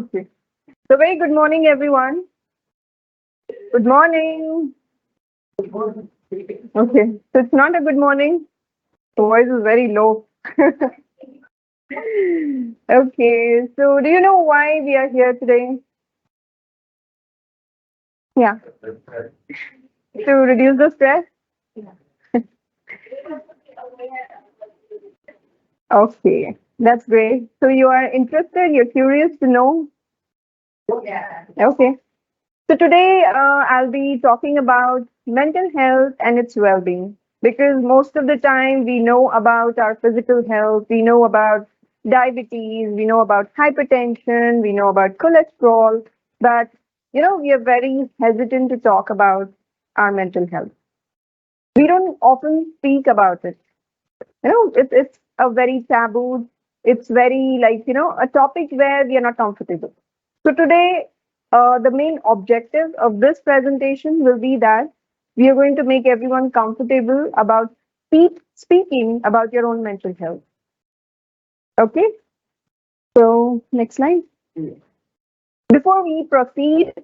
Okay. So very good morning, everyone. Good morning. Okay. So it's not a good morning. The voice is very low. Okay. So do you know why we are here today? Yeah. To reduce the stress. Okay. That's great. So you are interested. You're curious to know. Okay. So today I'll be talking about mental health and its well-being because most of the time we know about our physical health, we know about diabetes, we know about hypertension, we know about cholesterol, but we are very hesitant to talk about our mental health. We don't often speak about it. It's a very taboo. It's very like a topic where we are not comfortable. So today, the main objective of this presentation will be that we are going to make everyone comfortable about speaking about your own mental health. Okay. So next slide. Before we proceed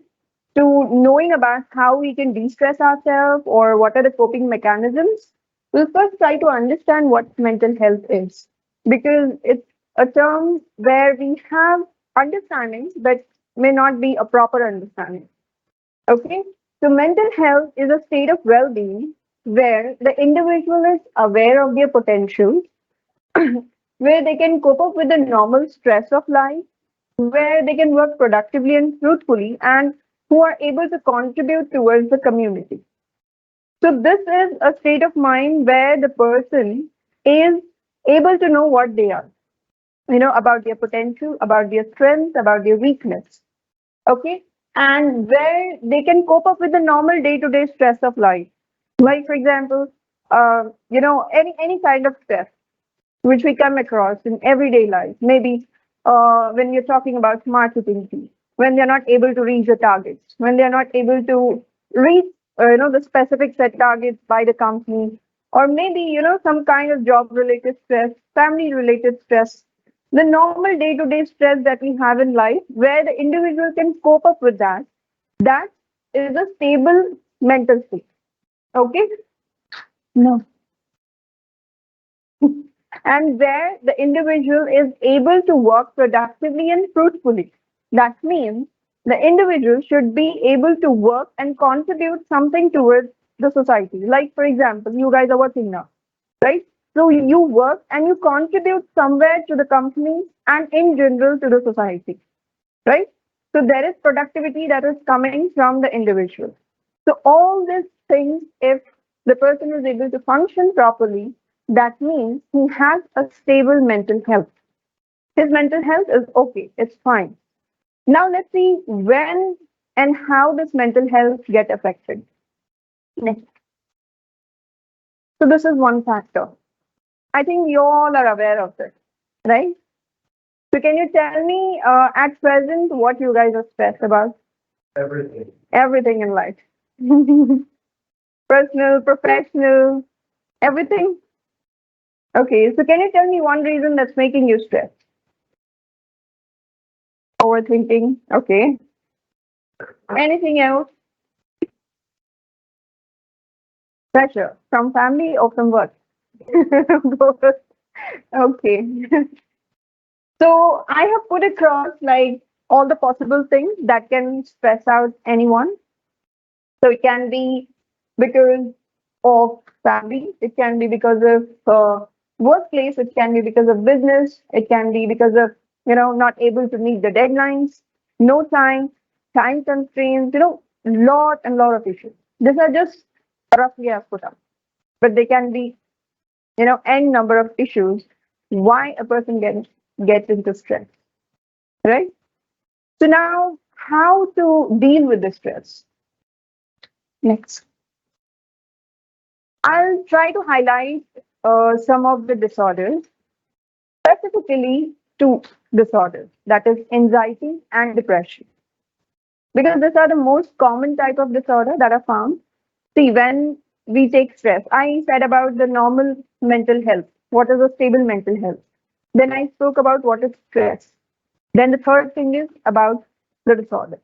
to knowing about how we can de-stress ourselves or what are the coping mechanisms, we'll first try to understand what mental health is because it's a term where we have understanding but may not be a proper understanding. Okay, so mental health is a state of well-being where the individual is aware of their potential, where they can cope up with the normal stress of life, where they can work productively and fruitfully, and who are able to contribute towards the community. So, this is a state of mind where the person is able to know what they are, about their potential, about their strengths, about their weakness. Okay, and where they can cope up with the normal day-to-day stress of life, like for example, any kind of stress which we come across in everyday life. Maybe when you're talking about marketing team, when they're not able to reach the targets, when they're not able to reach the specific set targets by the company, or maybe some kind of job-related stress, family-related stress, the normal day-to-day stress that we have in life, where the individual can cope up with that. That is a stable mental state. Okay. No. And where the individual is able to work productively and fruitfully. That means the individual should be able to work and contribute something towards the society. Like, for example, you guys are working now, right? So you work and you contribute somewhere to the company and in general to the society, right? So there is productivity that is coming from the individual. So all these things, if the person is able to function properly, that means he has a stable mental health. His mental health is okay, it's fine. Now let's see when and how this mental health get affected. Next. So this is one factor. I think you all are aware of it, right? So can you tell me at present what you guys are stressed about? Everything. Everything in life. Personal, professional, everything. Okay, so can you tell me one reason that's making you stressed? Overthinking. Okay. Anything else? Pressure from family or from work? Both. Okay. So I have put across like all the possible things that can stress out anyone. So it can be because of family, it can be because of workplace, it can be because of business, it can be because of not able to meet the deadlines, no time, time constraints, lot and lot of issues. These are just roughly I've put up, but they can be n number of issues why a person gets into stress, right? So now how to deal with the stress? Next. I'll try to highlight some of the disorders, specifically two disorders, that is anxiety and depression, because these are the most common type of disorder that are found. See, when we take stress, I said about the normal mental health. What is a stable mental health? Then I spoke about what is stress. Then the third thing is about the disorder.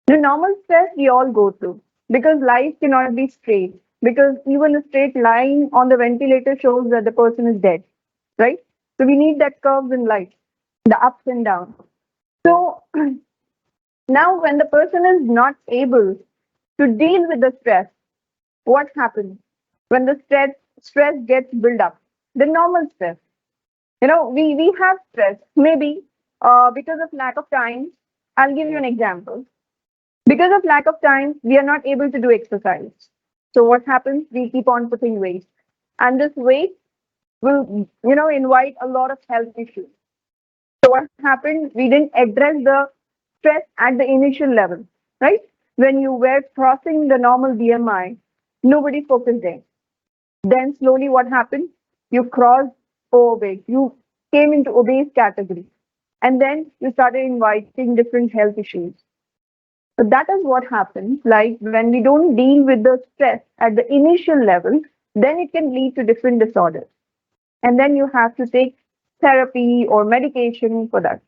The normal stress we all go through because life cannot be straight. Because even a straight line on the ventilator shows that the person is dead, right? So we need that curves in life, the ups and downs. So now, when the person is not able to deal with the stress, what happens? When the stress gets built up, the normal stress. We have stress. Maybe because of lack of time. I'll give you an example. Because of lack of time, we are not able to do exercise. So what happens? We keep on putting weight, and this weight will, invite a lot of health issues. So what happened? We didn't address the stress at the initial level, right? When you were crossing the normal BMI, nobody focused there. Then slowly what happened? You crossed overweight. You came into obese category. And then you started inviting different health issues. So that is what happens. Like when we don't deal with the stress at the initial level, then it can lead to different disorders. And then you have to take therapy or medication for that.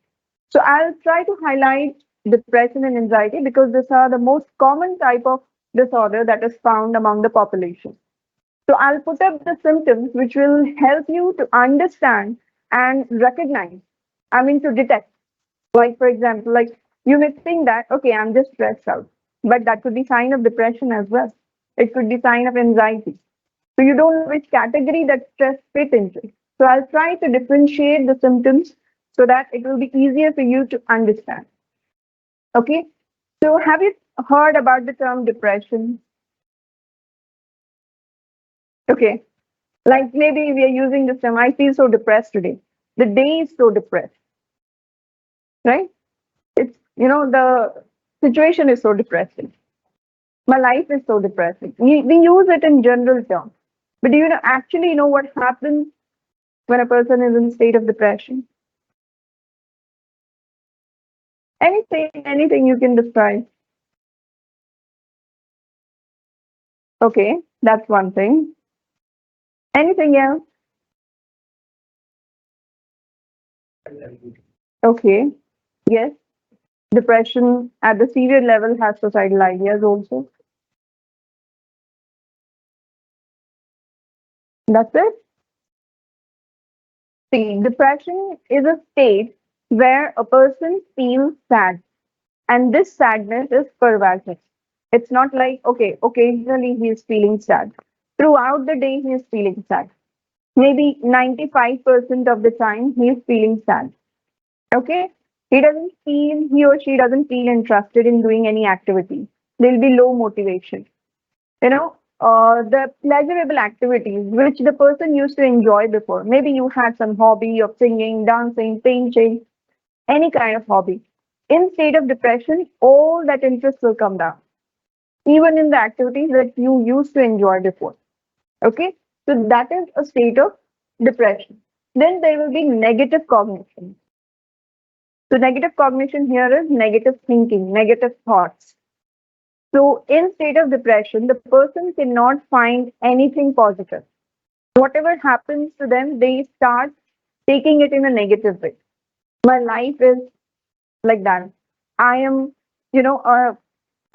So I'll try to highlight depression and anxiety because these are the most common type of disorder that is found among the population. So I'll put up the symptoms which will help you to understand and recognize, to detect. Like for example, like you may think that, okay, I'm just stressed out, but that could be sign of depression as well. It could be sign of anxiety. So you don't know which category that stress fit into. So I'll try to differentiate the symptoms so that it will be easier for you to understand. Okay. So have you heard about the term depression? Okay. Like maybe we are using this term, I feel so depressed today. The day is so depressed, right? It's, the situation is so depressing. My life is so depressing. We use it in general terms. But do you actually know what happens when a person is in state of depression? Anything you can describe. Okay, that's one thing. Anything else? Okay, yes. Depression at the severe level has suicidal ideas also. That's it. See, depression is a state where a person feels sad, and this sadness is pervasive. It's not like, okay, occasionally he is feeling sad. Throughout the day, he is feeling sad. Maybe 95% of the time, he is feeling sad. Okay? He or she doesn't feel interested in doing any activity. There'll be low motivation. The pleasurable activities which the person used to enjoy before. Maybe you had some hobby of singing, dancing, painting, any kind of hobby. In state of depression, all that interest will come down, even in the activities that you used to enjoy before. Okay? So that is a state of depression. Then there will be negative cognition. So negative cognition here is negative thinking, negative thoughts. So in state of depression, the person cannot find anything positive. Whatever happens to them, they start taking it in a negative way. My life is like that. I am, a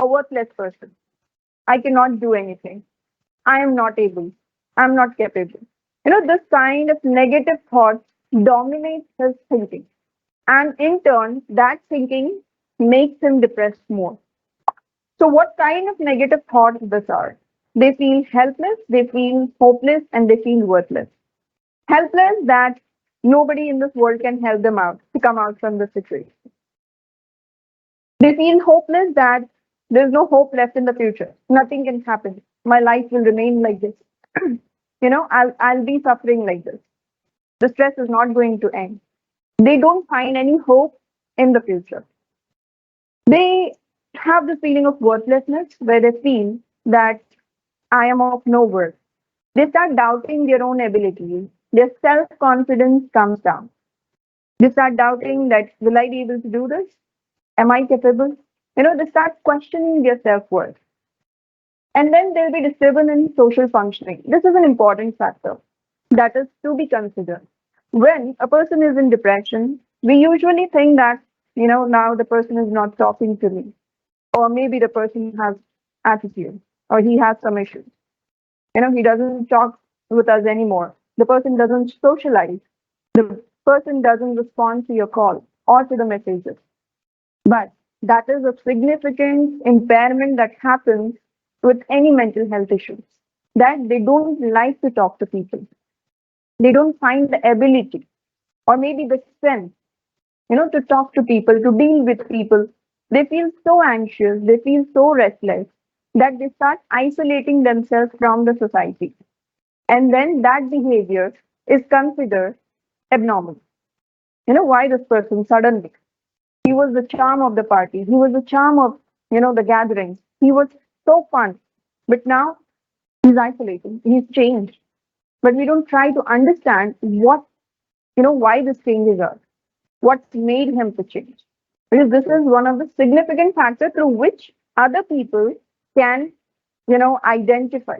worthless person. I cannot do anything. I am not able. I'm not capable. This kind of negative thoughts dominates his thinking. And in turn, that thinking makes him depressed more. So, what kind of negative thoughts these are? They feel helpless, they feel hopeless, and they feel worthless. Helpless that nobody in this world can help them out to come out from the situation. They feel hopeless that there's no hope left in the future. Nothing can happen. My life will remain like this. I'll be suffering like this. The stress is not going to end. They don't find any hope in the future. They have this feeling of worthlessness where they feel that I am of no worth. They start doubting their own abilities. Their self confidence comes down. They start doubting that will I be able to do this? Am I capable? They start questioning their self worth. And then there'll be disturbance in social functioning. This is an important factor that is to be considered. When a person is in depression, we usually think that now the person is not talking to me, or maybe the person has attitude, or he has some issues. He doesn't talk with us anymore. The person doesn't socialize. The person doesn't respond to your call or to the messages. But that is a significant impairment that happens with any mental health issues. That they don't like to talk to people. They don't find the ability or maybe the strength, to talk to people, to deal with people. They feel so anxious, they feel so restless that they start isolating themselves from the society. And then that behavior is considered abnormal. Why this person suddenly? He was the charm of the party. He was the charm of, the gatherings. He was so fun. But now he's isolating. He's changed. But we don't try to understand why this changes are. What made him to change? Because this is one of the significant factors through which other people can, identify.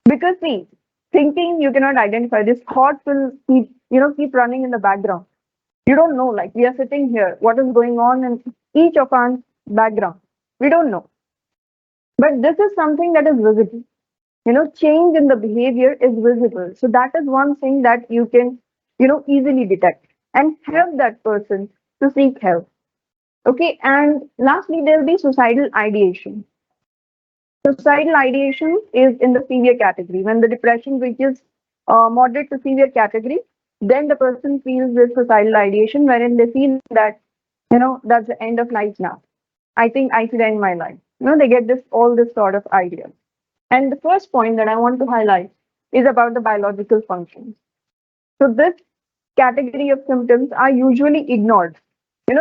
Because see, thinking you cannot identify, this thought will keep running in the background. You don't know, like we are sitting here, what is going on in each of our background. We don't know. But this is something that is visible. Change in the behavior is visible. So that is one thing that you can, easily detect and help that person to seek help. Okay. And lastly, there will be suicidal ideation. Suicidal ideation is in the severe category. When the depression reaches moderate to severe category, then the person feels this suicidal ideation, wherein they feel that, that's the end of life now. I think I should end my life. They get all this sort of idea. And the first point that I want to highlight is about the biological functions. So this category of symptoms are usually ignored.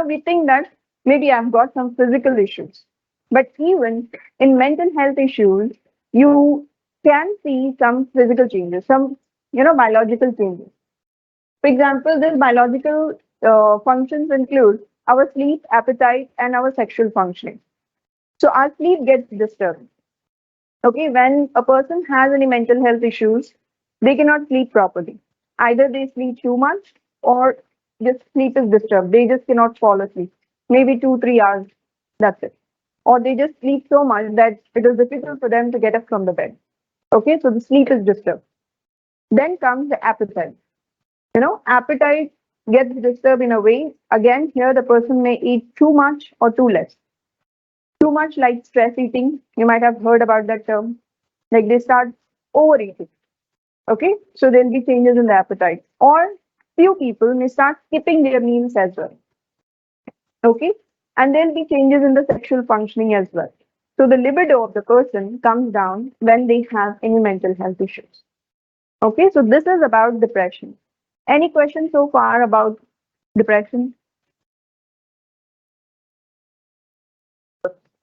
We think that maybe I've got some physical issues. But even in mental health issues, you can see some physical changes, some, biological changes. For example, these biological functions include our sleep, appetite, and our sexual functioning. So our sleep gets disturbed. Okay, when a person has any mental health issues, they cannot sleep properly. Either they sleep too much or just sleep is disturbed. They just cannot fall asleep. Maybe 2, 3 hours. That's it. Or they just sleep so much that it is difficult for them to get up from the bed. Okay, so the sleep is disturbed. Then comes the appetite. Appetite gets disturbed in a way. Again, here the person may eat too much or too less. Too much like stress eating. You might have heard about that term. Like they start overeating. Okay, so there'll be changes in the appetite. Or few people may start skipping their meals as well. Okay, and there'll be changes in the sexual functioning as well. So the libido of the person comes down when they have any mental health issues. Okay, so this is about depression. Any questions so far about depression?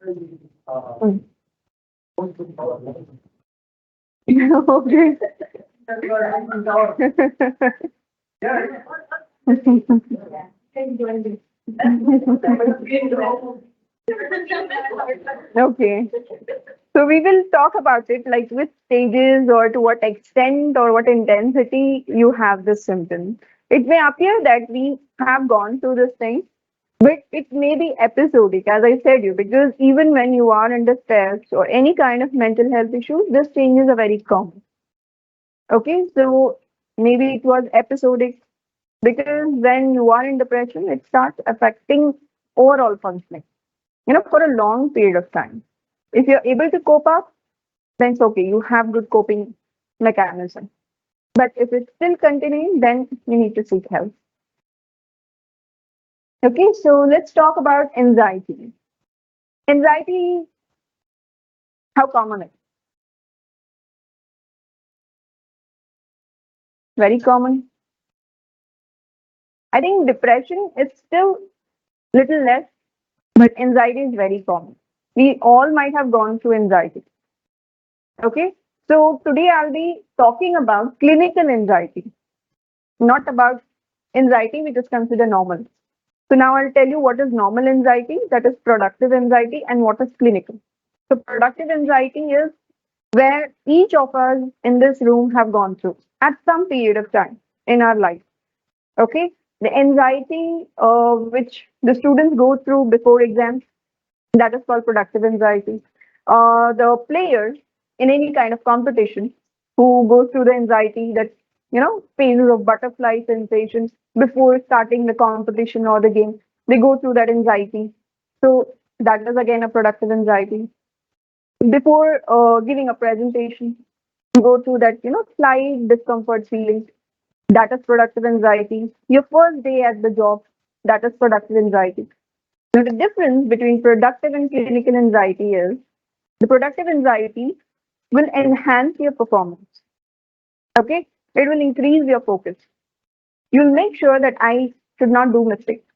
Mm. Okay. Okay. So we will talk about it, like which stages or to what extent or what intensity you have this symptom. It may appear that we have gone through this thing, but it may be episodic, as I said you, because even when you are under stress or any kind of mental health issues, these changes are very common. Okay, so maybe it was episodic because when you are in depression, it starts affecting overall functioning, for a long period of time. If you're able to cope up, then it's okay. You have good coping mechanism. But if it's still continuing, then you need to seek help. Okay, so let's talk about anxiety. Anxiety, how common it is? Very common. I think depression is still little less, but anxiety is very common. We all might have gone through anxiety. Okay, so today I'll be talking about clinical anxiety, not about anxiety which is considered normal. So now I'll tell you what is normal anxiety, that is productive anxiety, and what is clinical. So productive anxiety is where each of us in this room have gone through at some period of time in our life. Okay. The anxiety which the students go through before exams, that is called productive anxiety. The players in any kind of competition who go through the anxiety, that phases of butterfly sensations before starting the competition or the game, they go through that anxiety. So that is again a productive anxiety. Before giving a presentation, you go through that slight discomfort feeling, that is productive anxiety. Your first day at the job, that is productive anxiety. Now, the difference between productive and clinical anxiety is the productive anxiety will enhance your performance. Okay? It will increase your focus. You'll make sure that I should not do mistakes.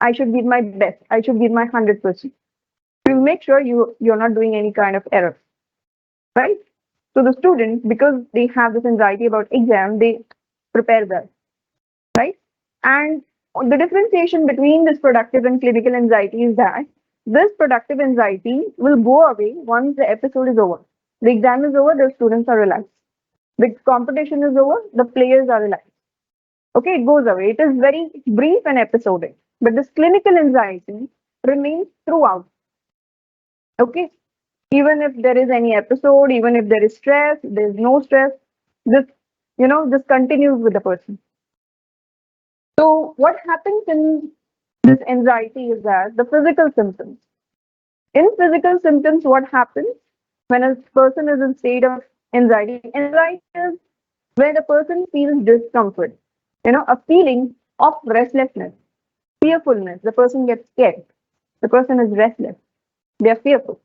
I should give my best. I should give my 100%. You'll make sure you're not doing any kind of error. Right? So the students, because they have this anxiety about exam, they prepare well. Right? And the differentiation between this productive and clinical anxiety is that this productive anxiety will go away once the episode is over. The exam is over, the students are relaxed. The competition is over, the players are relaxed. Okay, it goes away. It is very brief and episodic. But this clinical anxiety remains throughout. Okay, even if there is any episode, even if there is stress, there is no stress, this this continues with the person. So what happens in this anxiety is that the physical symptoms. In physical symptoms, what happens when a person is in state of anxiety? Anxiety is where the person feels discomfort, a feeling of restlessness, fearfulness. The person gets scared. The person is restless. They are fearful.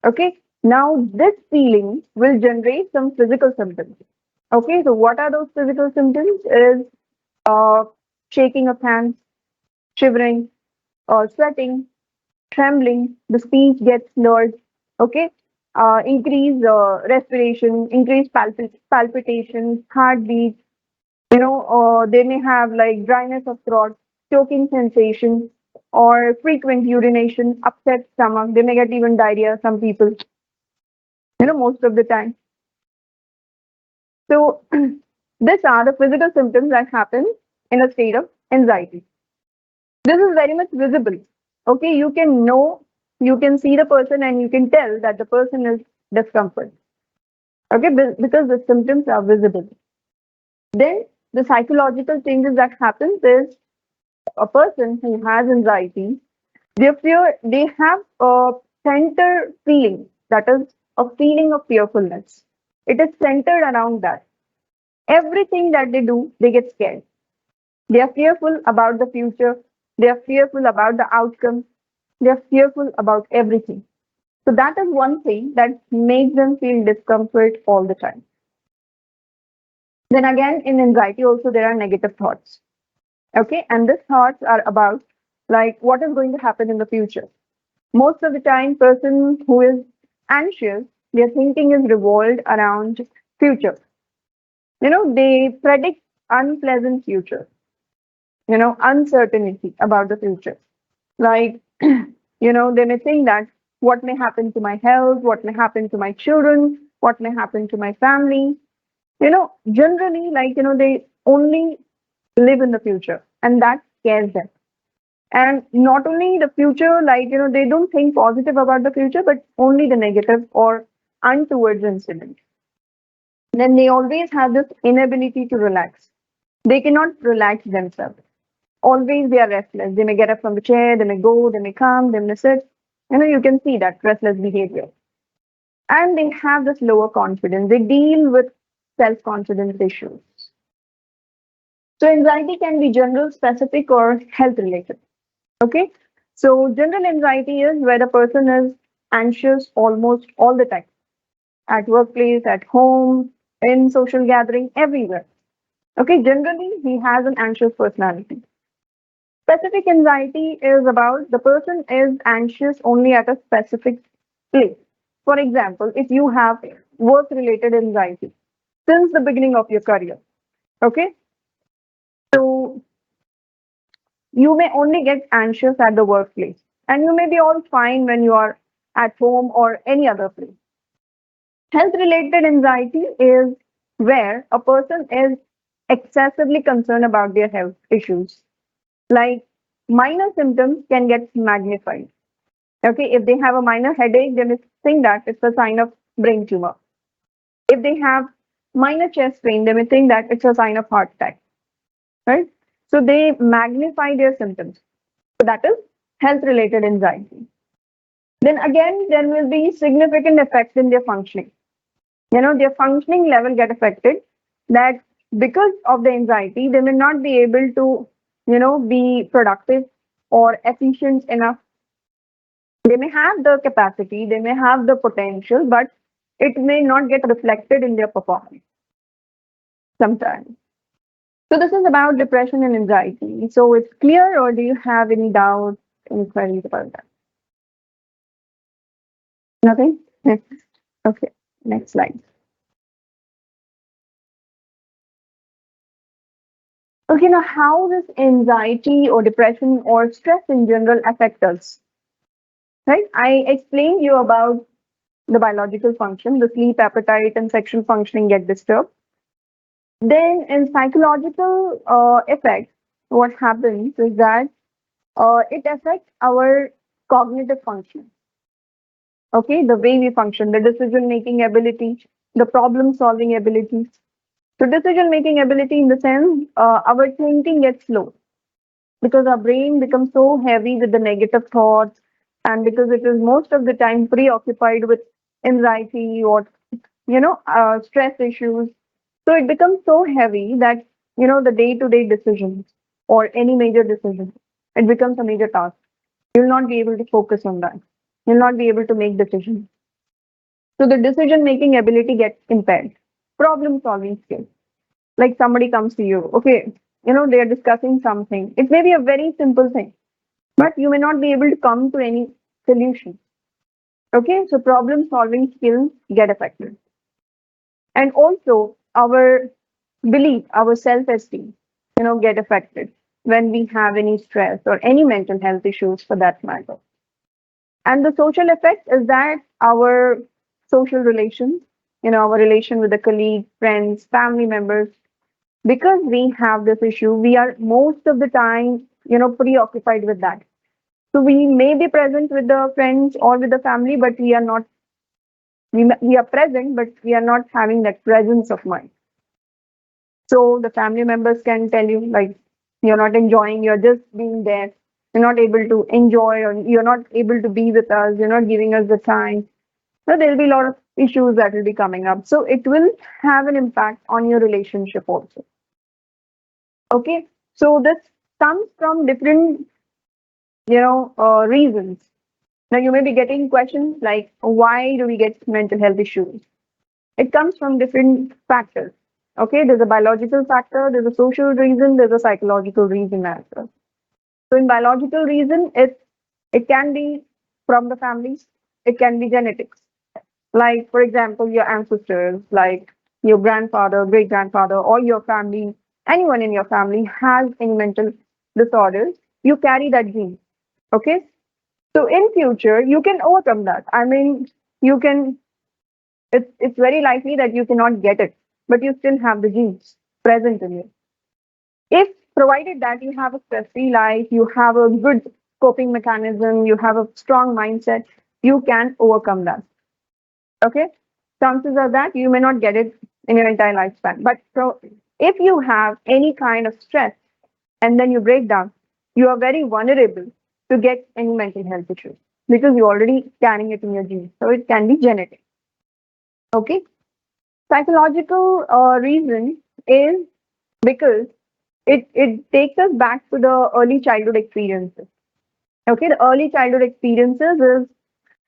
Okay. Now this feeling will generate some physical symptoms. Okay. So what are those physical symptoms? Is uh, shaking of hands, shivering, sweating, trembling, the speech gets slurred, okay? Increase respiration, increase palpitations, heartbeat, they may have like dryness of throat, choking sensation, or frequent urination, upset stomach. They may get even diarrhea, some people, most of the time. So, these are the physical symptoms that happen in a state of anxiety. This is very much visible. Okay, you can know, you can see the person and you can tell that the person is discomfort. Okay, because the symptoms are visible. Then the psychological changes that happens is a person who has anxiety, they have a center feeling, that is a feeling of fearfulness. It is centered around that. Everything that they do, they get scared. They are fearful about the future. They are fearful about the outcome. They are fearful about everything. So that is one thing that makes them feel discomfort all the time. Then again, in anxiety also there are negative thoughts. Okay, and these thoughts are about like what is going to happen in the future. Most of the time, person who is anxious, their thinking is revolved around future. They predict unpleasant future. Uncertainty about the future. Like, they may think that what may happen to my health, what may happen to my children, what may happen to my family. Generally, they only live in the future and that scares them. And not only the future, they don't think positive about the future, but only the negative or untowards incident. Then they always have this inability to relax. They cannot relax themselves. Always they are restless. They may get up from the chair, they may go, they may come, they may sit. You can see that restless behavior. And they have this lower confidence. They deal with self-confidence issues. So anxiety can be general, specific, or health related. Okay. So general anxiety is where the person is anxious almost all the time, at workplace, at home, in social gathering, everywhere. Okay. Generally, he has an anxious personality. Specific anxiety is about the person is anxious only at a specific place. For example, if you have work related anxiety since the beginning of your career, okay, so you may only get anxious at the workplace and you may be all fine when you are at home or any other place. Health related anxiety is where a person is excessively concerned about their health issues. Like minor symptoms can get magnified. Okay, if they have a minor headache, they may think that it's a sign of brain tumor. If they have minor chest pain, they may think that it's a sign of heart attack, right? So they magnify their symptoms. So that is health related anxiety. Then again, there will be significant effects in their functioning. Their functioning level get affected, that because of the anxiety, they may not be able to, be productive or efficient enough. They may have the capacity, they may have the potential, but it may not get reflected in their performance sometimes. So this is about depression and anxiety. So it's clear, or do you have any doubts, any queries about that? Nothing? Okay, next slide. Okay, now how does anxiety or depression or stress in general affect us? Right? I explained you about the biological function, the sleep, appetite, and sexual functioning get disturbed. Then in psychological effects, what happens is that it affects our cognitive function. Okay, the way we function, the decision making ability, the problem solving ability. So decision making ability in the sense our thinking gets slow because our brain becomes so heavy with the negative thoughts, and because it is most of the time preoccupied with anxiety or stress issues, so it becomes so heavy that the day to day decisions or any major decision, it becomes a major task. You'll not be able to focus on that. You'll not be able to make decisions. So the decision making ability gets impaired. Problem solving skills, like somebody comes to you, okay, they are discussing something, it may be a very simple thing, but you may not be able to come to any solution. Okay, so problem solving skills get affected. And also our belief, our self esteem, get affected when we have any stress or any mental health issues for that matter. And the social effect is that our social relations, our relation with the colleagues, friends, family members, because we have this issue, we are most of the time, preoccupied with that. So we may be present with the friends or with the family, but we are not, we are present, but we are not having that presence of mind. So the family members can tell you, like, you're not enjoying, you're just being there. You're not able to enjoy, or you're not able to be with us, you're not giving us the time. So there'll be a lot of issues that will be coming up. So it will have an impact on your relationship also. Okay. So this comes from different, reasons. Now you may be getting questions like, why do we get mental health issues? It comes from different factors. Okay, there's a biological factor, there's a social reason, there's a psychological reason as well. So in biological reason, it can be from the families, it can be genetics. Like for example, your ancestors, like your grandfather, great grandfather, or your family, anyone in your family has any mental disorders, you carry that gene. Okay, so in future you can overcome that. I mean, you can. It's very likely that you cannot get it, but you still have the genes present in you. If provided that you have a stress-free life, you have a good coping mechanism, you have a strong mindset, you can overcome that. Okay, chances are that you may not get it in your entire lifespan. But so if you have any kind of stress and then you break down, you are very vulnerable to get any mental health issues because you're already carrying it in your genes. So it can be genetic. Okay. Psychological reason is because it takes us back to the early childhood experiences. Okay, the early childhood experiences is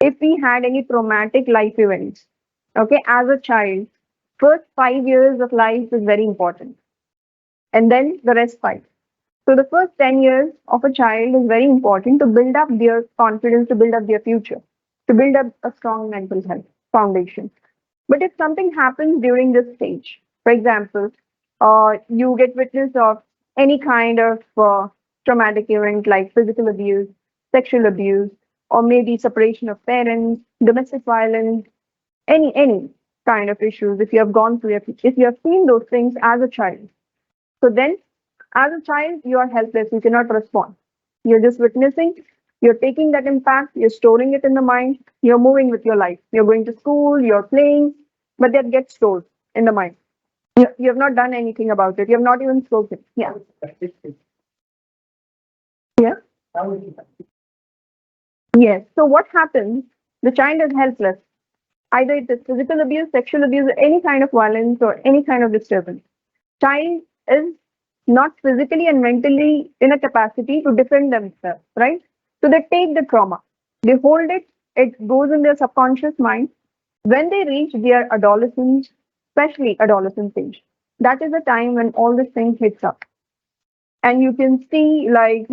if we had any traumatic life events. Okay, as a child, first 5 years of life is very important, and then the rest five. So the first 10 years of a child is very important to build up their confidence, to build up their future, to build up a strong mental health foundation. But if something happens during this stage, for example, you get witness of any kind of traumatic event like physical abuse, sexual abuse, or maybe separation of parents, domestic violence, any kind of issues. If you have gone through, if you have seen those things as a child, so then As a child, you are helpless. You cannot respond. You're just witnessing. You're taking that impact. You're storing it in the mind. You're moving with your life. You're going to school. You're playing, but that gets stored in the mind. You have not done anything about it. You have not even spoken. Yeah. Yeah. Yes. So what happens? The child is helpless. Either it is physical abuse, sexual abuse, any kind of violence, or any kind of disturbance. Child is not physically and mentally in a capacity to defend themselves, right? So they take the trauma, they hold it, it goes in their subconscious mind. When they reach their adolescence, especially adolescence age, that is the time when all this thing hits up. And you can see, like,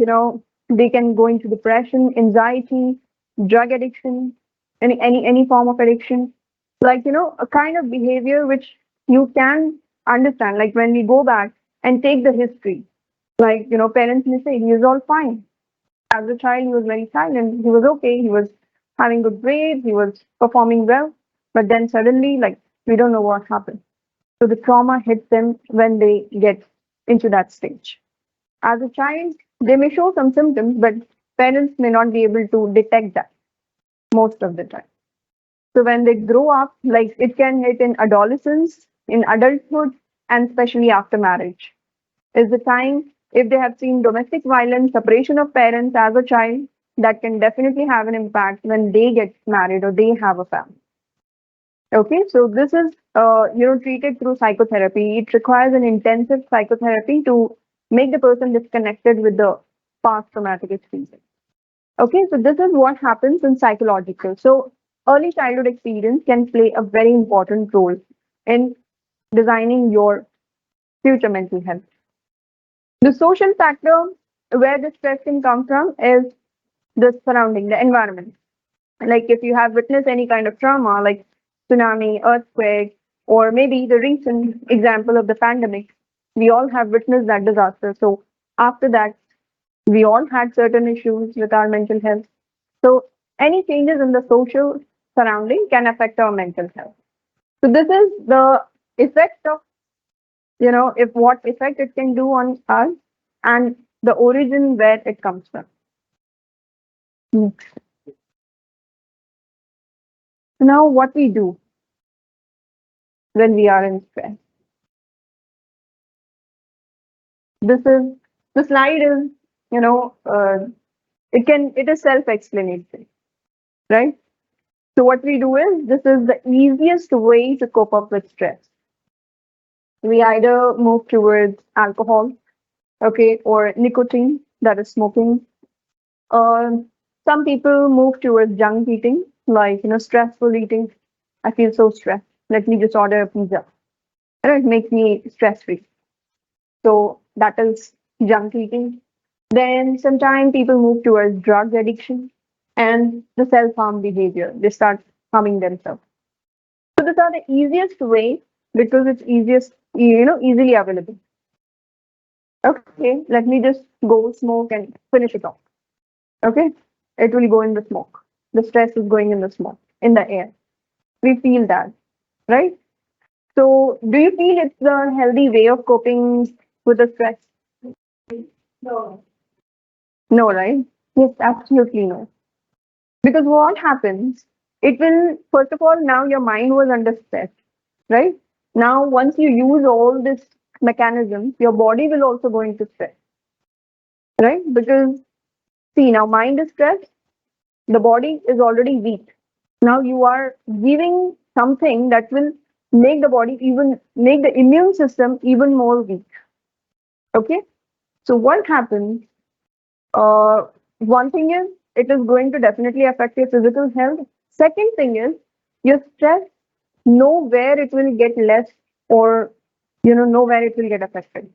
they can go into depression, anxiety, drug addiction, any form of addiction, like, a kind of behavior which you can understand, like when we go back and take the history, like, parents may say he is all fine. As a child he was very silent, he was okay, he was having good grades, he was performing well, but then suddenly, like, we don't know what happened. So the trauma hits them when they get into that stage. As a child, they may show some symptoms, but parents may not be able to detect that most of the time. So when they grow up, like, it can hit in adolescence, in adulthood, and especially after marriage, is the time if they have seen domestic violence, separation of parents as a child, that can definitely have an impact when they get married or they have a family. Okay, so this is treated through psychotherapy. It requires an intensive psychotherapy to make the person disconnected with the past traumatic experience. Okay, so this is what happens in psychological. So early childhood experience can play a very important role in designing your future mental health. The social factor where the stress can come from is the surrounding, the environment. Like if you have witnessed any kind of trauma, like tsunami, earthquake, or maybe the recent example of the pandemic, we all have witnessed that disaster. So after that, we all had certain issues with our mental health. So any changes in the social surrounding can affect our mental health. So this is the effect of, if what effect it can do on us and the origin where it comes from. Hmm. So now what we do when we are in stress. This is the slide is, you know, it is self-explanatory, right? So what we do is this is the easiest way to cope up with stress. We either move towards alcohol, okay, or nicotine, that is smoking. Some people move towards junk eating, like, stressful eating. I feel so stressed. Let me just order a pizza. It makes me stress free. So that is junk eating. Then sometimes people move towards drug addiction and the self harm behavior. They start harming themselves. So these are the easiest way because it's easily available. Okay, let me just go smoke and finish it off. Okay, it will go in the smoke. The stress is going in the smoke, in the air. We feel that, right? So, do you feel it's a healthy way of coping with the stress? No. No, right? Yes, absolutely no. Because what happens, it will, first of all, now your mind was under stress, right? Now, once you use all this mechanisms, your body will also go into stress, right? Because, see, now mind is stressed, the body is already weak. Now you are giving something that will make the immune system even more weak. Okay. So what happens? Uh, One thing is it is going to definitely affect your physical health. Second thing is your stress, know where it will get less or know where it will get affected.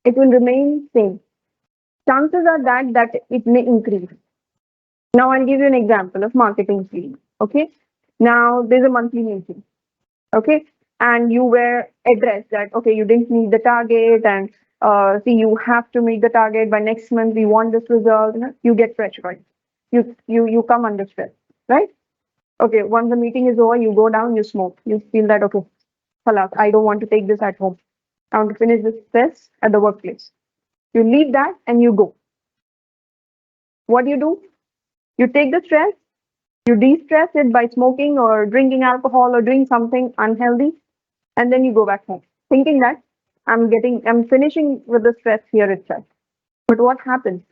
It will remain same. Chances are that it may increase. Now I'll give you an example of marketing field. Okay. Now there's a monthly meeting. Okay, and you were addressed that okay, you didn't meet the target, and see, you have to meet the target by next month. We want this result. You get pressurized. You come under stress, right? Okay, once the meeting is over, you go down, you smoke. You feel that okay, halas, I don't want to take this at home. I want to finish this stress at the workplace. You leave that and you go. What do? You take the stress, you de-stress it by smoking or drinking alcohol or doing something unhealthy, and then you go back home, thinking that I'm finishing with the stress here itself. But what happens?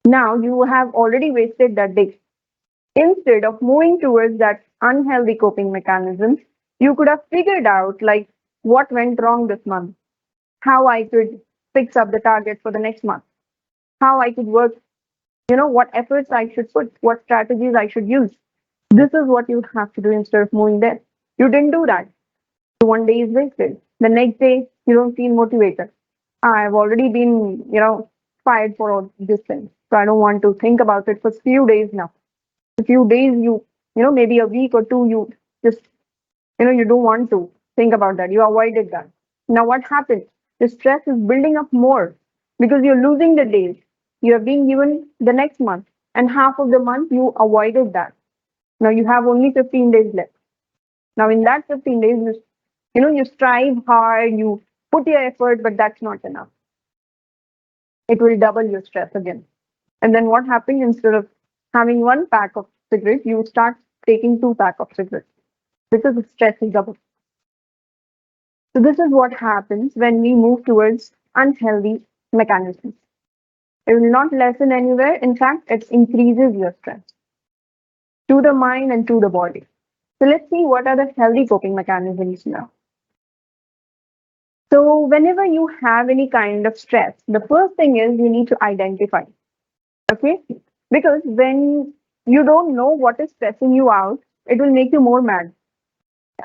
Now you have already wasted that day. Instead of moving towards that unhealthy coping mechanisms, you could have figured out like what went wrong this month, how I could fix up the target for the next month, how I could work, what efforts I should put, what strategies I should use. This is what you have to do instead of moving there. You didn't do that. So one day is wasted. The next day, you don't feel motivated. I've already been, fired for all this thing. So I don't want to think about it for few days now. A few days maybe a week or two, you just, you don't want to think about that. You avoided that. Now what happens? The stress is building up more because you're losing the days. You are being given the next month, and half of the month you avoided that. Now you have only 15 days left. Now in that 15 days, you strive hard, you put your effort, but that's not enough. It will double your stress again. And then what happens? Instead of having one pack of cigarettes, you start taking two pack of cigarettes because the stress is double. So this is what happens when we move towards unhealthy mechanisms. It will not lessen anywhere. In fact, it increases your stress to the mind and to the body. So let's see what are the healthy coping mechanisms now. So whenever you have any kind of stress, the first thing is you need to identify. Okay? Because when you don't know what is stressing you out, it will make you more mad.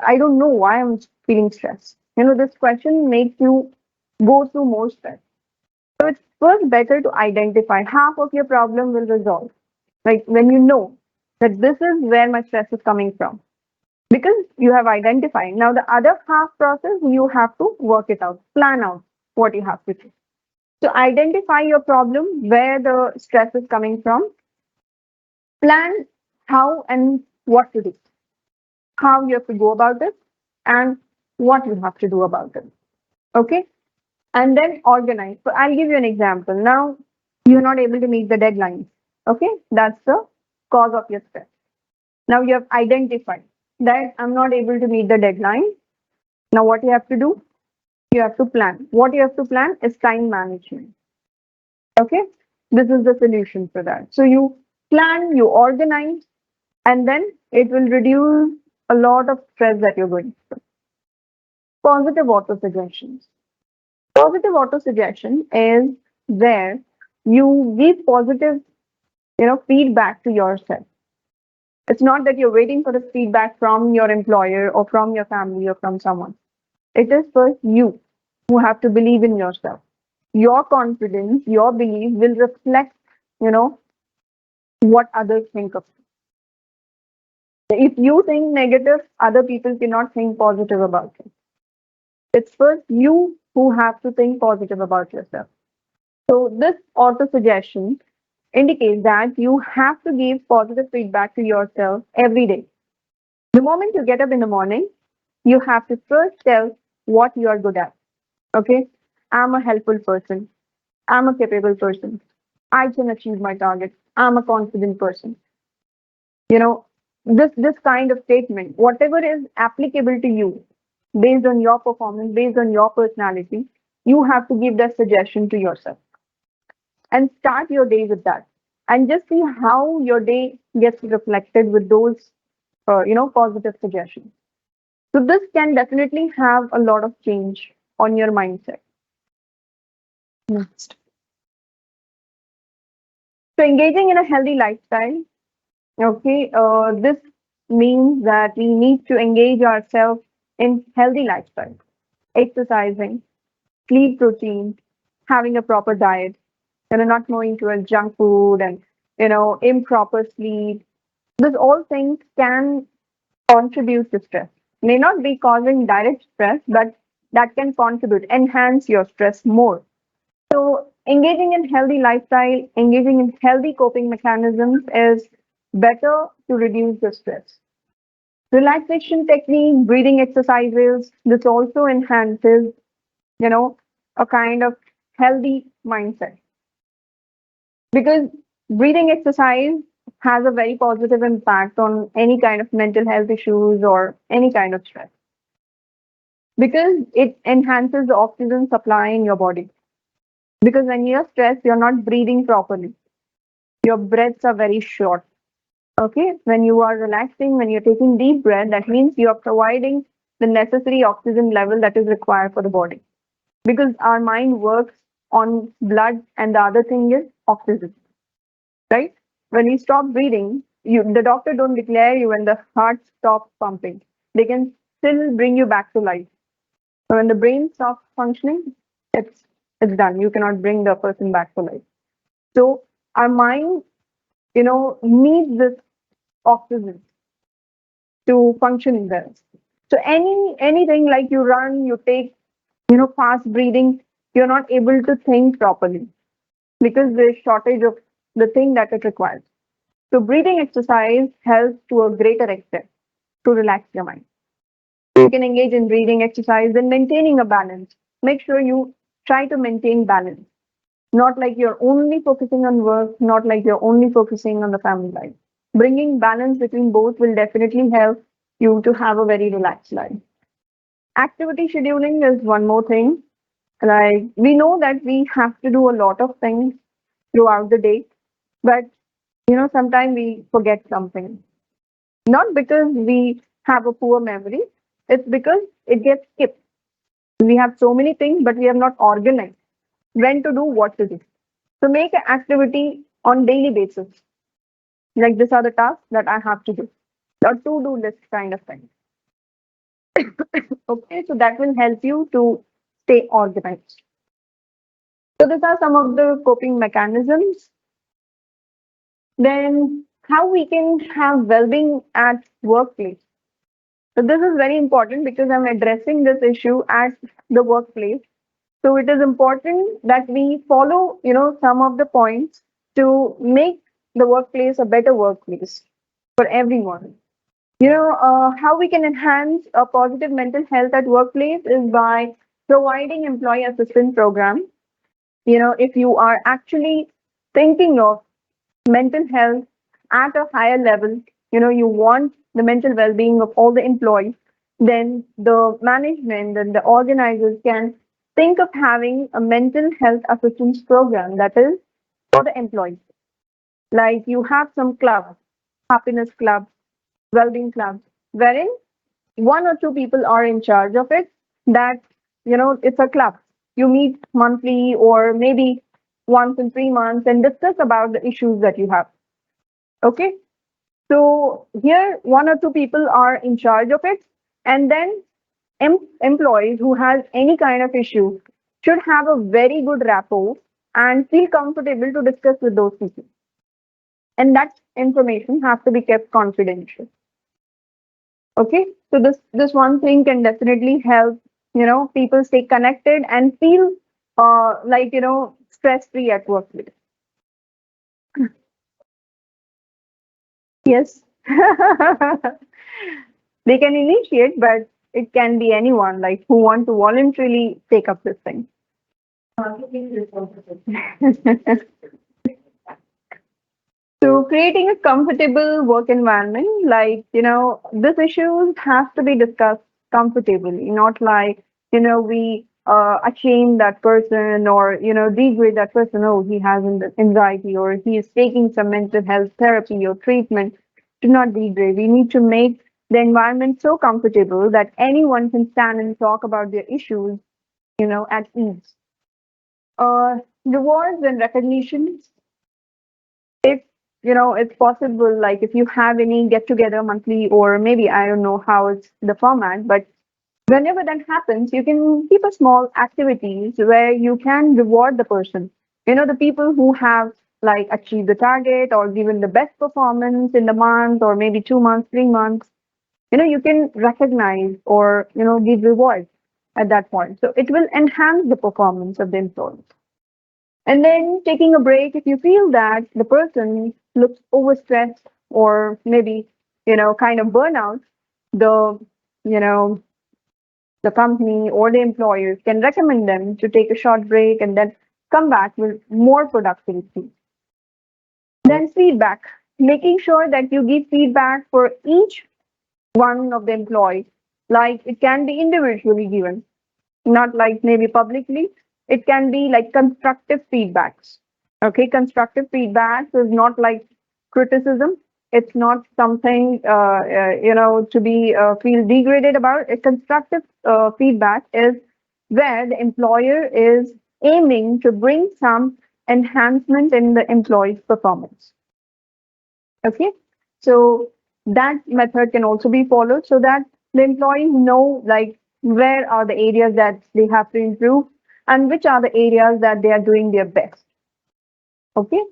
I don't know why I'm feeling stressed. This question makes you go through more stress. So it's first better to identify. Half of your problem will resolve. Like when you know that this is where my stress is coming from. Because you have identified. Now the other half process, you have to work it out, plan out what you have to do. So identify your problem, where the stress is coming from, plan how and what to do, how you have to go about it, and what you have to do about it. Okay? And then organize. So I'll give you an example. Now you're not able to meet the deadlines. Okay? That's the cause of your stress. Now you have identified that I'm not able to meet the deadline. Now what you have to do? You have to plan. What you have to plan is time management. Okay? This is the solution for that. So you plan, you organize, and then it will reduce a lot of stress that you're going through. Positive auto suggestions. Positive auto suggestion is where you give positive, feedback to yourself. It's not that you're waiting for the feedback from your employer or from your family or from someone. It is first you who have to believe in yourself. Your confidence, your belief will reflect, you know, what others think of you. If you think negative, other people cannot think positive about you. It's first you who have to think positive about yourself. So this auto suggestion indicates that you have to give positive feedback to yourself every day. The moment you get up in the morning, you have to first tell what you are good at. Okay? I'm a helpful person. I'm a capable person. I can achieve my targets. I'm a confident person. You know, this kind of statement, whatever is applicable to you, based on your performance, based on your personality, you have to give that suggestion to yourself and start your day with that. And just see how your day gets reflected with those, positive suggestions. So this can definitely have a lot of change on your mindset. Next. So engaging in a healthy lifestyle. Okay, this means that we need to engage ourselves in healthy lifestyle, exercising, sleep routine, having a proper diet, not going to a junk food and improper sleep. This all things can contribute to stress. May not be causing direct stress, but that can contribute, enhance your stress more. So engaging in healthy lifestyle, engaging in healthy coping mechanisms is better to reduce the stress. Relaxation technique, breathing exercises, this also enhances, a kind of healthy mindset. Because breathing exercise has a very positive impact on any kind of mental health issues or any kind of stress. Because it enhances the oxygen supply in your body. Because when you're stressed, you're not breathing properly. Your breaths are very short. Okay, when you are relaxing, when you're taking deep breath, that means you are providing the necessary oxygen level that is required for the body. Because our mind works on blood, and the other thing is oxygen, right? When you stop breathing, the doctor don't declare you when the heart stops pumping. They can still bring you back to life. But when the brain stops functioning, it's it's done. You cannot bring the person back to life. So our mind, needs this oxygen to function well. So anything like you run, you take, fast breathing, you're not able to think properly because there's shortage of the thing that it requires. So breathing exercise helps to a greater extent to relax your mind. You can engage in breathing exercise and maintaining a balance. Make sure you try to maintain balance. Not like you're only focusing on work, not like you're only focusing on the family life. Bringing balance between both will definitely help you to have a very relaxed life. Activity scheduling is one more thing. Like we know that we have to do a lot of things throughout the day, but sometimes we forget something. Not because we have a poor memory, it's because it gets skipped. We have so many things, but we have not organized when to do what to do. So make an activity on daily basis. Like these are the tasks that I have to do. A to-do list kind of thing. Okay, so that will help you to stay organized. So these are some of the coping mechanisms. Then how we can have well-being at workplace. So this is very important because I'm addressing this issue at the workplace. So it is important that we follow, some of the points to make the workplace a better workplace for everyone. How we can enhance a positive mental health at workplace is by providing employee assistance program. If you are actually thinking of mental health at a higher level, you want the mental well-being of all the employees, then the management and the organizers can think of having a mental health assistance program that is for the employees. Like you have some clubs, happiness clubs, well-being clubs, wherein one or two people are in charge of it. That it's a club. You meet monthly or maybe once in 3 months and discuss about the issues that you have. Okay, so here one or two people are in charge of it, and then employees who has any kind of issue should have a very good rapport and feel comfortable to discuss with those people, and that information has to be kept confidential. Okay, so this one thing can definitely help people stay connected and feel like stress free at workplace. Yes. They can initiate, but it can be anyone like who want to voluntarily take up this thing. So creating a comfortable work environment, like, this issues have to be discussed comfortably, not like, we shame that person or, degrade that person. Oh, he has anxiety or he is taking some mental health therapy or treatment. Do not degrade. We need to make the environment so comfortable that anyone can stand and talk about their issues, at ease. Rewards and recognitions, if it's possible, like if you have any get together monthly, or maybe I don't know how it's the format, but whenever that happens, you can keep a small activities where you can reward the person, the people who have like achieved the target or given the best performance in the month or maybe 2 months, 3 months. You can recognize or give rewards at that point, so it will enhance the performance of the employee. And then taking a break if you feel that the person looks overstressed or maybe, kind of burnout, the, you know, the company or the employers can recommend them to take a short break and then come back with more productivity. Then feedback, making sure that you give feedback for each one of the employees. Like it can be individually given, not like maybe publicly. It can be like constructive feedbacks. Okay, constructive feedback is not like criticism. It's not something to be feel degraded about. A constructive feedback is where the employer is aiming to bring some enhancement in the employee's performance. Okay, so that method can also be followed so that the employees know like where are the areas that they have to improve and which are the areas that they are doing their best. Okay,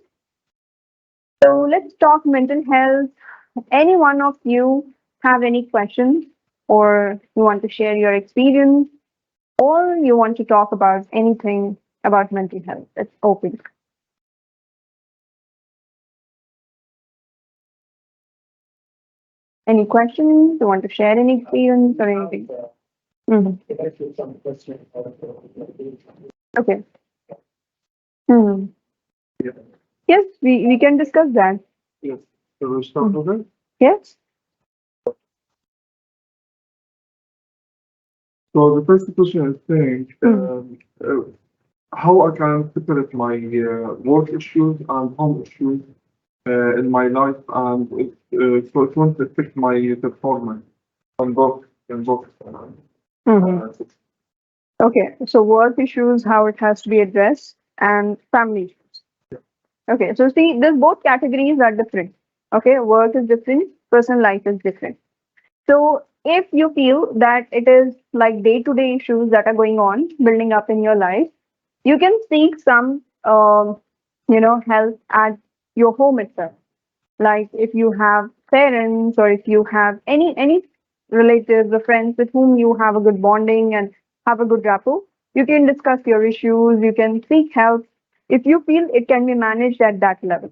so let's talk mental health. Any one of you have any questions or you want to share your experience or you want to talk about anything about mental health? It's open. Any questions? You want to share any experience or anything? Mhm. Okay. Hmm. Yes, we can discuss that. Yes. So we start with it. Yes. So the first question is saying, Hmm. how I can separate my work issues and home issues in my life, and so it won't affect my performance on both. Hmm. Okay, so work issues, how it has to be addressed, and family issues. Okay, so see, these both categories are different. Okay, work is different, personal life is different. So if you feel that it is like day-to-day issues that are going on, building up in your life, you can seek some, help at your home itself. Like if you have parents or if you have any relatives or friends with whom you have a good bonding and have a good rapport, you can discuss your issues, you can seek help if you feel it can be managed at that level.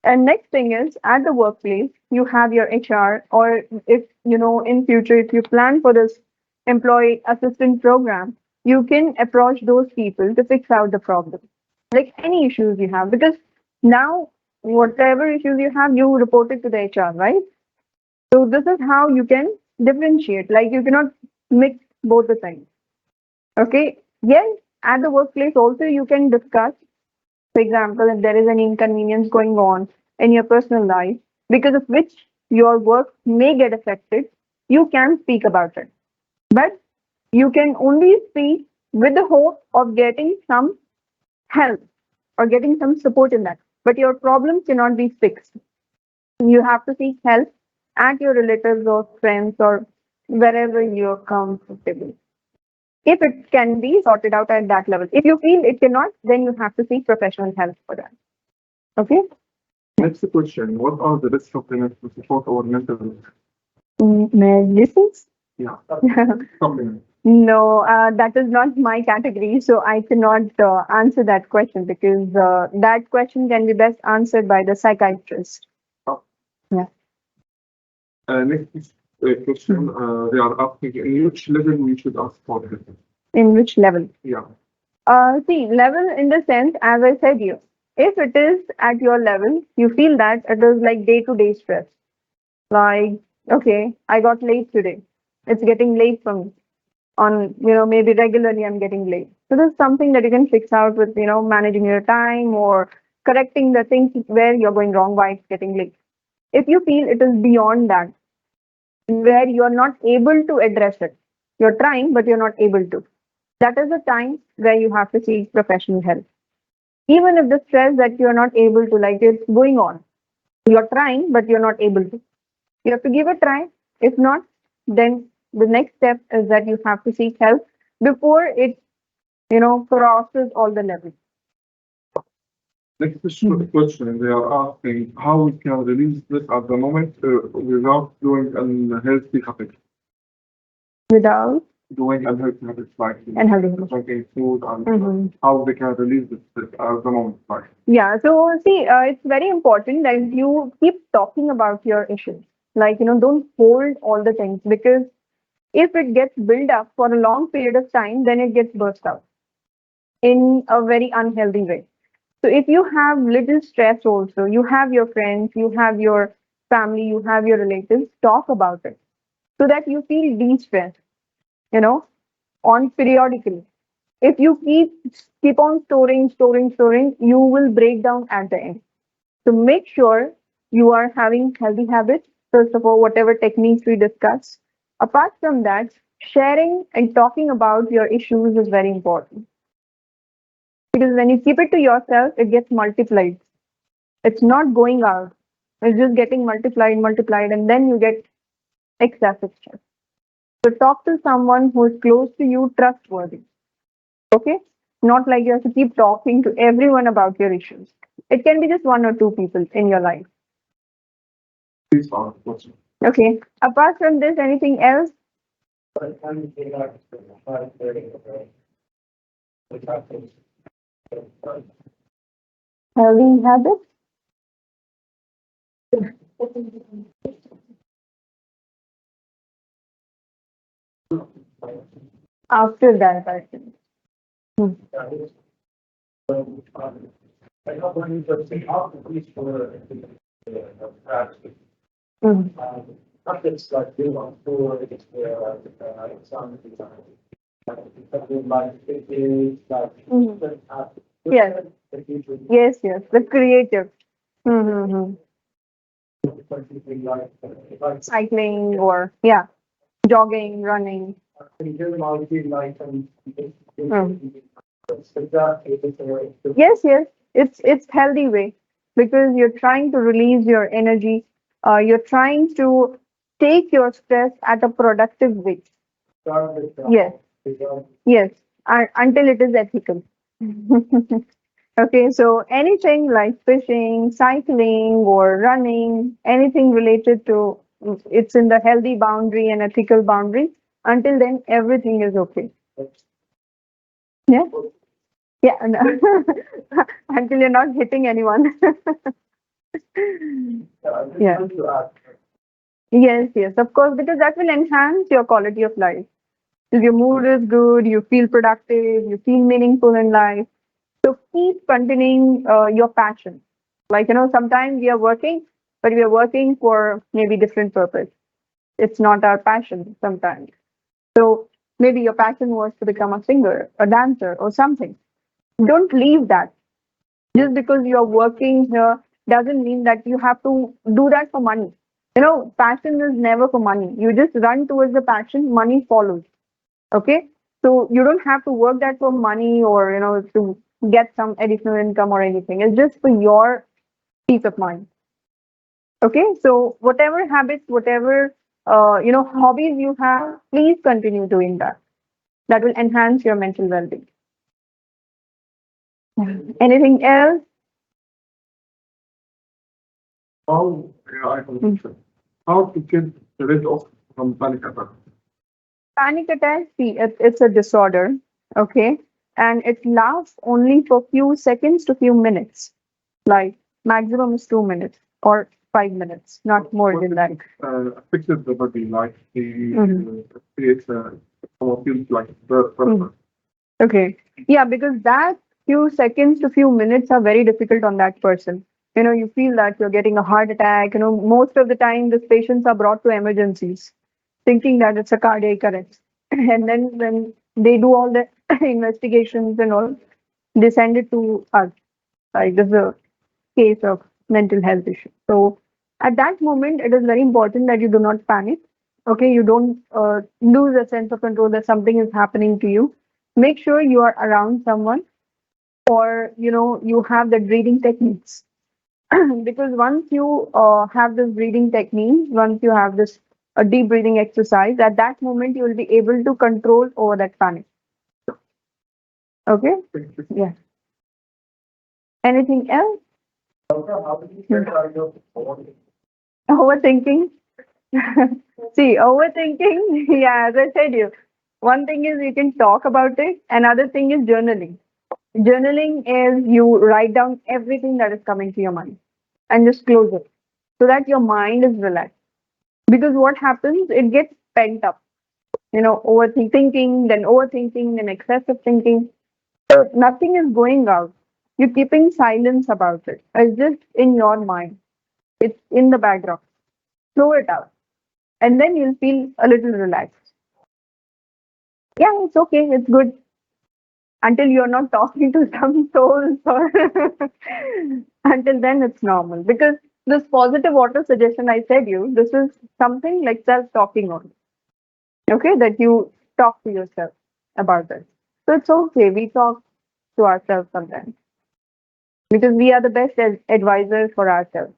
And next thing is at the workplace, you have your HR, or if you know in future if you plan for this employee assistance program, you can approach those people to fix out the problem. Like any issues you have, because now whatever issues you have, you report it to the HR, right? So this is how you can differentiate. Like you cannot mix both the things. Okay. Yes, at the workplace also you can discuss, for example, if there is any inconvenience going on in your personal life because of which your work may get affected, you can speak about it. But you can only speak with the hope of getting some help or getting some support in that. But your problem cannot be fixed. You have to seek help at your relatives or friends or wherever you're comfortable. If it can be sorted out at that level. If you feel it cannot, then you have to seek professional help for that. Okay? Next question: what are the best supplements to support our mental health? Medicines? Yeah, supplements. No, that is not my category, so I cannot answer that question because that question can be best answered by the psychiatrist. Oh. Yeah. Next question: they are asking in which level we should ask for help. In which level? Yeah. See, level in the sense, as I said you, if it is at your level, you feel that it is like day-to-day stress. Like, okay, I got late today. It's getting late for me. On, maybe regularly I'm getting late. So there's something that you can fix out with, managing your time or correcting the things where you're going wrong, why it's getting late. If you feel it is beyond that, where you're not able to address it, you're trying, but you're not able to. That is the time where you have to seek professional help. Even if the stress that you're not able to, like it's going on, you're trying, but you're not able to. You have to give a try. If not, then the next step is that you have to seek help before it, crosses all the levels. Next question: they are asking how we can release this at the moment without doing unhealthy habits. Without Doing unhealthy habits like and having. drinking food and Mhm. how they can release this at the moment. Like, Yeah, so see, it's very important that you keep talking about your issues. Like, don't hold all the things because if it gets built up for a long period of time, then it gets burst out. in a very unhealthy way. So if you have little stress also, you have your friends, you have your family, you have your relatives, talk about it so that you feel de-stressed, you know, on periodically. If you keep on storing, you will break down at the end. So make sure you are having healthy habits. First of all, whatever techniques we discussed. Apart from that, sharing and talking about your issues is very important because when you keep it to yourself, it gets multiplied. It's not going out. It's just getting multiplied, and then you get excessive stress. So talk to someone who is close to you, trustworthy. Okay? Not like you have to keep talking to everyone about your issues. It can be just one or two people in your life. These are questions. Okay. Apart from this, anything else? Healthy habits? After that, I think. Hmm. Hmm. Mhm. Yes, yes. The creative. Mm-hmm. Cycling or yeah, jogging, running. Mm. Yes. It's healthy way because you're trying to release your energy. You're trying to take your stress at a productive way. Yes, yes, until it is ethical. Okay, so anything like fishing, cycling, or running, anything related to it's in the healthy boundary and ethical boundary. Until then, everything is okay. Yeah, yeah. No. Until you're not hitting anyone. Yeah. Yes. Of course, because that will enhance your quality of life. If your mood is good, you feel productive, you feel meaningful in life. So keep continuing your passion. Like, sometimes we are working, but we are working for maybe different purpose. It's not our passion sometimes. So maybe your passion was to become a singer, a dancer, or something. Don't leave that. Just because you're working here doesn't mean that you have to do that for money. Passion is never for money. You just run towards the passion, money follows. Okay? So you don't have to work that for money or, to get some additional income or anything. It's just for your peace of mind. Okay? So whatever habits, whatever, hobbies you have, please continue doing that. That will enhance your mental well-being. Anything else? How, yeah, I have a Hmm. question. How to get rid of from panic attack? Panic attack, see, it's a disorder, okay? And it lasts only for few seconds to few minutes, like maximum is 2 minutes or 5 minutes, not more What than if that. it affected the body, like the Mhm. creates someone feels like birth Mhm. pressure? Okay. Yeah, because that few seconds to few minutes are very difficult on that person. You feel that you're getting a heart attack. Most of the time, these patients are brought to emergencies thinking that it's a cardiac arrest. And then when they do all the investigations and all, they send it to us. Like this is a case of mental health issue. So at that moment, it is very important that you do not panic. Okay, you don't lose a sense of control that something is happening to you. Make sure you are around someone or you have the breathing techniques. Because once you have this breathing technique, once you have this deep breathing exercise, at that moment you will be able to control over that panic. Okay? Yeah. Anything else? Overthinking. See, overthinking, yeah, as I said you, one thing is you can talk about it, another thing is journaling. Journaling is you write down everything that is coming to your mind and just close it so that your mind is relaxed. Because what happens, it gets pent up, overthinking, then excessive thinking. So nothing is going out. You're keeping silence about it. It's just in your mind. It's in the background. Throw it out. And then you'll feel a little relaxed. Yeah, it's okay. It's good. Until you're not talking to some souls or until then it's normal. Because this positive auto suggestion I said you, this is something like self-talking only. Okay, that you talk to yourself about this. So it's okay. We talk to ourselves sometimes because we are the best advisors for ourselves.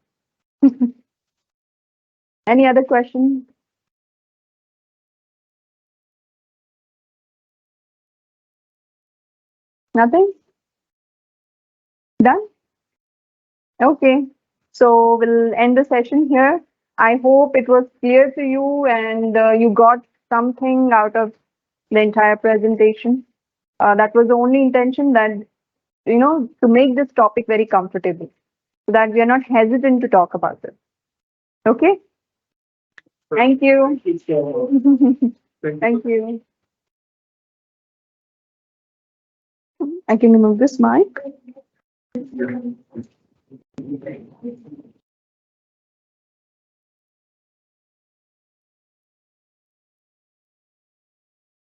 Any other questions? Nothing? Done? Okay. So we'll end the session here. I hope it was clear to you and you got something out of the entire presentation. That was the only intention that, to make this topic very comfortable so that we are not hesitant to talk about it. Okay? Thank you. Thank you. I can remove this mic.